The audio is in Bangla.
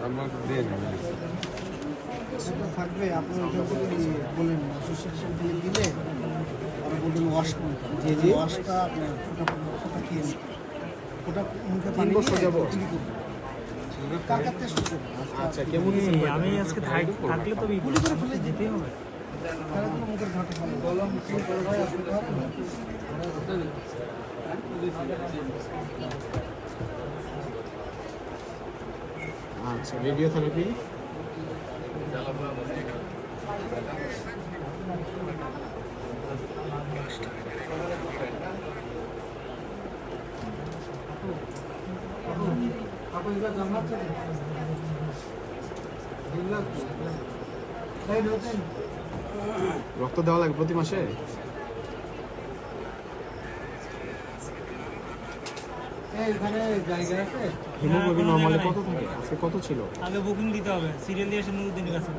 আমাকে দেন সেটা থাকবে আপনার ওইটা বলেন অ্যাসোসিয়েশন থেকে দিলে ওরা বলবেন ওয়াশ করতে যে যে ওয়াশটা আপনার ওটা খেয়ে নিন ওটা মুখে পানি কাকাতে শুরু করবেন আচ্ছা কেমন আমি আজকে থাকলে তো গুলি করে ফেলে যেতেই হবে। খেলাধুলো মুখের ঘাটে ফেলে গলম ভাই আপনি আচ্ছা রেডিওথেরাপি আপনি এটা জানাচ্ছেন রক্ত দেওয়া লাগে প্রতি মাসে? এখানে জায়গা আছে হিমোগ্লোবিন নরমালি কত থাকে? আজকে কত ছিল? আগে বুকিং দিতে হবে, সিরিয়াল দিয়ে এসে নুরুদ্দিনের কাছে।